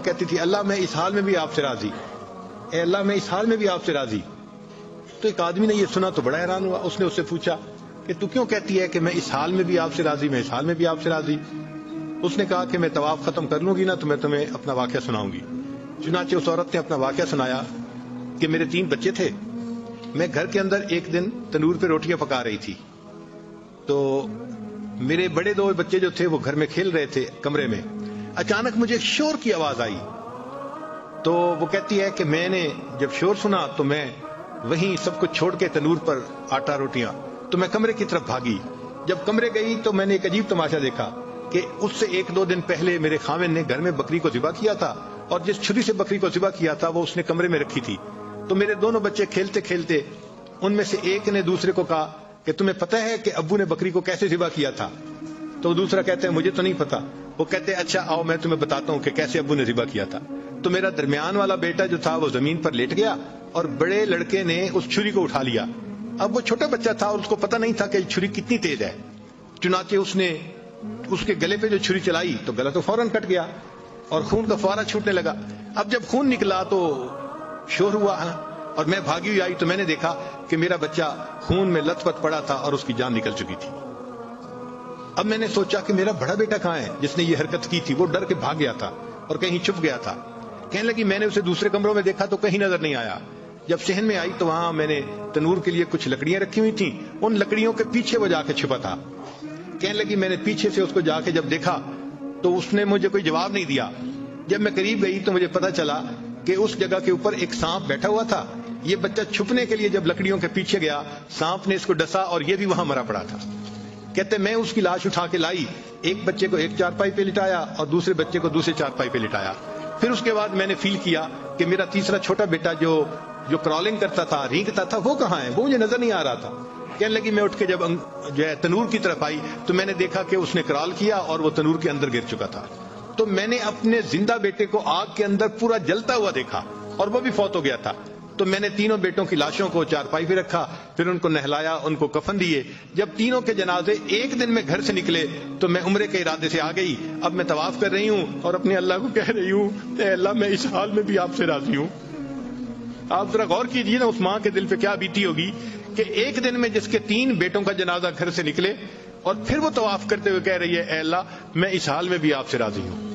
کہتی تھی اللہ میں اس حال میں بھی آپ سے راضی، اے اللہ میں اس حال میں بھی آپ سے راضی۔ تو ایک آدمی نے یہ سنا تو بڑا حیران ہوا، اس نے اس سے پوچھا کہ تو کیوں کہتی ہے کہ میں اس حال میں بھی آپ سے راضی، میں اس حال میں بھی آپ سے راضی؟ اس نے کہا کہ میں طواف ختم کر لوں گی نا تو میں تمہیں اپنا واقعہ سناؤں گی۔ چنانچہ اس عورت نے اپنا واقعہ سنایا کہ میرے 3 بچے تھے، میں گھر کے اندر ایک دن تنور پہ روٹیاں پکا رہی تھی، تو میرے بڑے 2 بچے جو تھے وہ گھر میں کھیل رہے تھے کمرے میں، اچانک مجھے ایک شور کی آواز آئی، تو وہ کہتی ہے کہ میں نے جب شور سنا تو میں وہیں سب کچھ چھوڑ کے تنور پر آٹا روٹیاں تو میں کمرے کی طرف بھاگی۔ جب کمرے گئی تو میں نے ایک عجیب تماشا دیکھا کہ اس سے 1-2 دن پہلے میرے خاوند نے گھر میں بکری کو ذبح کیا تھا، اور جس چھری سے بکری کو ذبح کیا تھا وہ اس نے کمرے میں رکھی تھی۔ تو میرے دونوں بچے کھیلتے کھیلتے ان میں سے ایک نے دوسرے کو کہا کہ تمہیں پتہ ہے کہ ابو نے بکری کو کیسے ذبح کیا تھا؟ تو دوسرا کہتا ہے مجھے تو نہیں پتا۔ وہ کہتے ہیں اچھا آؤ میں تمہیں بتاتا ہوں کہ کیسے ابو نے ذبح کیا تھا۔ تو میرا درمیان والا بیٹا جو تھا وہ زمین پر لیٹ گیا اور بڑے لڑکے نے اس چھری کو اٹھا لیا۔ اب وہ چھوٹا بچہ تھا اور اس کو پتہ نہیں تھا کہ چھری کتنی تیز ہے، چنانچہ اس نے اس کے گلے پہ جو چھری چلائی تو گلا تو فوراً کٹ گیا اور خون کا فوارہ چھوٹنے لگا۔ اب جب خون نکلا تو شور ہوا اور میں بھاگی ہوئی آئی تو میں نے دیکھا کہ میرا بچہ خون میں لت پت پڑا تھا اور اس کی جان نکل چکی تھی۔ اب میں نے سوچا کہ میرا بڑا بیٹا کہاں ہے جس نے یہ حرکت کی تھی؟ وہ ڈر کے بھاگ گیا تھا اور کہیں چھپ گیا تھا۔ کہنے لگی میں نے اسے دوسرے کمروں میں دیکھا تو کہیں نظر نہیں آیا۔ جب صحن میں آئی تو وہاں میں نے تنور کے لیے کچھ لکڑیاں رکھی ہوئی تھیں، ان لکڑیوں کے پیچھے وہ جا کے چھپا تھا۔ کہنے لگی میں نے پیچھے سے اس کو جا کے جب دیکھا تو اس نے مجھے کوئی جواب نہیں دیا۔ جب میں قریب گئی تو مجھے پتا چلا کہ اس جگہ کے اوپر ایک سانپ بیٹھا ہوا تھا۔ یہ بچہ چھپنے کے لیے جب لکڑیوں کے پیچھے گیا سانپ نے اس کو ڈسا اور یہ بھی وہاں مرا پڑا تھا۔ کہتے میں اس کی لاش اٹھا کے لائی، ایک بچے کو ایک چارپائی پہ لٹایا اور دوسرے بچے کو دوسرے چارپائی پہ لٹایا۔ پھر اس کے بعد میں نے فیل کیا کہ میرا تیسرا چھوٹا بیٹا جو کرالنگ کرتا تھا، رینگتا تھا، وہ کہاں ہے؟ وہ مجھے نظر نہیں آ رہا تھا۔ کہنے لگی میں اٹھ کے جب جو ہے تنور کی طرف آئی تو میں نے دیکھا کہ اس نے کرال کیا اور وہ تنور کے اندر گر چکا تھا۔ تو میں نے اپنے زندہ بیٹے کو آگ کے اندر پورا جلتا ہوا دیکھا اور وہ بھی فوت ہو گیا تھا۔ تو میں نے تینوں بیٹوں کی لاشوں کو چارپائی پہ رکھا، پھر ان کو نہلایا، ان کو کفن دیے۔ جب تینوں کے جنازے ایک دن میں گھر سے نکلے تو میں عمرے کے ارادے سے آ گئی۔ اب میں طواف کر رہی ہوں اور اپنے اللہ کو کہہ رہی ہوں اے اللہ میں اس حال میں بھی آپ سے راضی ہوں۔ آپ ذرا غور کیجئے نا اس ماں کے دل پہ کیا بیتی ہوگی کہ ایک دن میں جس کے 3 بیٹوں کا جنازہ گھر سے نکلے اور پھر وہ طواف کرتے ہوئے کہہ رہی ہے اے اللہ میں اس حال میں بھی آپ سے راضی ہوں۔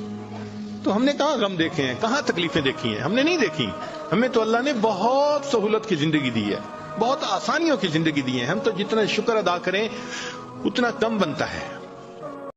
تو ہم نے کہاں غم دیکھے ہیں، کہاں تکلیفیں دیکھی ہیں؟ ہم نے نہیں دیکھی۔ ہمیں تو اللہ نے بہت سہولت کی زندگی دی ہے، بہت آسانیوں کی زندگی دی ہے۔ ہم تو جتنا شکر ادا کریں اتنا کم بنتا ہے۔